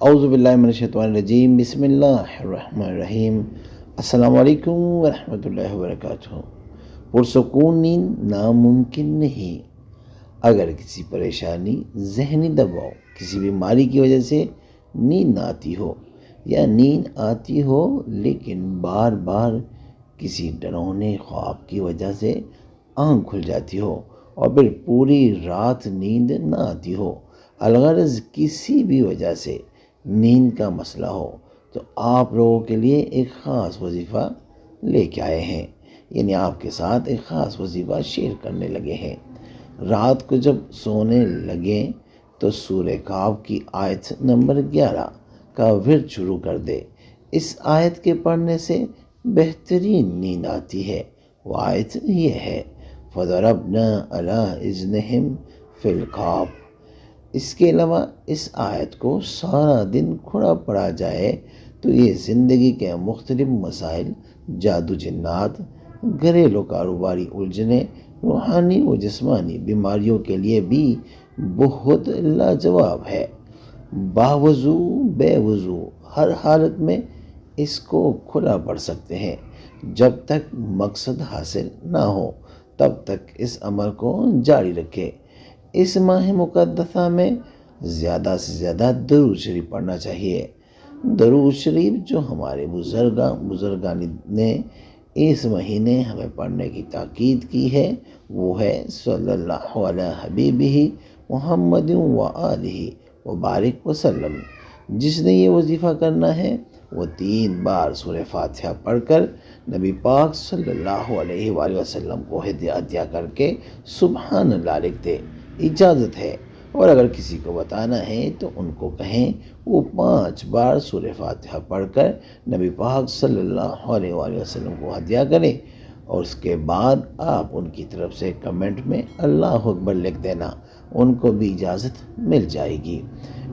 اعوذ باللہ من الشیطان الرجیم، بسم اللہ الرحمن الرحیم۔ السلام علیکم ورحمۃ اللہ وبرکاتہ۔ پرسکون نیند ناممکن نہیں۔ اگر کسی پریشانی، ذہنی دباؤ، کسی بیماری کی وجہ سے نیند نہ آتی ہو، یا نیند آتی ہو لیکن بار بار کسی ڈراؤنے خواب کی وجہ سے آنکھ کھل جاتی ہو اور پھر پوری رات نیند نہ آتی ہو، الغرض کسی بھی وجہ سے نیند کا مسئلہ ہو، تو آپ لوگوں کے لیے ایک خاص وظیفہ لے کے آئے ہیں، یعنی آپ کے ساتھ ایک خاص وظیفہ شیئر کرنے لگے ہیں۔ رات کو جب سونے لگیں تو سورہ کہف کی آیت نمبر 11 کا ورد شروع کر دے۔ اس آیت کے پڑھنے سے بہترین نیند آتی ہے۔ وہ آیت یہ ہے، فَضَرَبْنَا عَلَىٰ إِذْنِهِمْ فِي الْكَهْفِ۔ اس کے علاوہ اس آیت کو سارا دن کھڑا پڑا جائے تو یہ زندگی کے مختلف مسائل، جادو جنات، گھریلو کاروباری الجھنیں، روحانی و جسمانی بیماریوں کے لیے بھی بہت لاجواب ہے۔ باوضو بے وضو ہر حالت میں اس کو کھلا پڑھ سکتے ہیں۔ جب تک مقصد حاصل نہ ہو تب تک اس عمل کو جاری رکھے۔ اس ماہ مقدسہ میں زیادہ سے زیادہ درود شریف پڑھنا چاہیے۔ درود شریف جو ہمارے بزرگان نے اس مہینے ہمیں پڑھنے کی تاکید کی ہے، وہ ہے صلی اللہ علیہ حبیبہ محمد وآلہ وبارک وسلم۔ جس نے یہ وظیفہ کرنا ہے وہ 3 بار سورہ فاتحہ پڑھ کر نبی پاک صلی اللہ علیہ وآلہ وسلم کو ہدیہ کر کے سبحان اللہ لکھ دے، اجازت ہے۔ اور اگر کسی کو بتانا ہے تو ان کو کہیں وہ 5 بار سورہ فاتحہ پڑھ کر نبی پاک صلی اللہ علیہ وآلہ وسلم کو ہدیہ کرے، اور اس کے بعد آپ ان کی طرف سے کمنٹ میں اللہ اکبر لکھ دینا، ان کو بھی اجازت مل جائے گی۔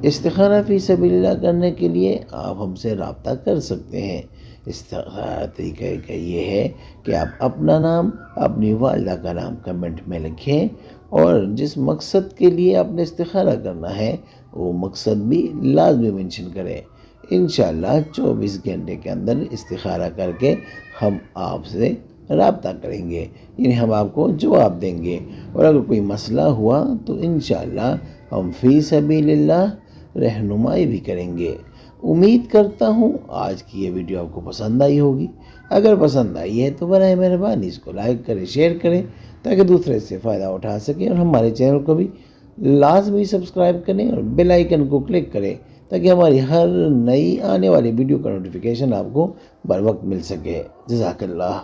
استخارہ فی سبیل اللہ کرنے کے لیے آپ ہم سے رابطہ کر سکتے ہیں۔ استخارہ طریقہ کا یہ ہے کہ آپ اپنا نام، اپنی والدہ کا نام کمنٹ میں لکھیں، اور جس مقصد کے لیے آپ نے استخارہ کرنا ہے وہ مقصد بھی لازمی منشن کریں۔ انشاءاللہ 24 گھنٹے کے اندر استخارہ کر کے ہم آپ سے رابطہ کریں گے، یعنی ہم آپ کو جواب دیں گے، اور اگر کوئی مسئلہ ہوا تو انشاءاللہ ہم فی سبیل اللہ رہنمائی بھی کریں گے۔ امید کرتا ہوں آج کی یہ ویڈیو آپ کو پسند آئی ہوگی۔ اگر پسند آئی ہے تو برائے مہربانی اس کو لائک کریں، شیئر کریں، تاکہ دوسرے سے فائدہ اٹھا سکیں، اور ہمارے چینل کو بھی لازمی سبسکرائب کریں اور بیل آئیکن کو کلک کریں تاکہ ہماری ہر نئی آنے والی ویڈیو کا نوٹیفیکیشن آپ کو بر وقت مل سکے۔ جزاک اللہ۔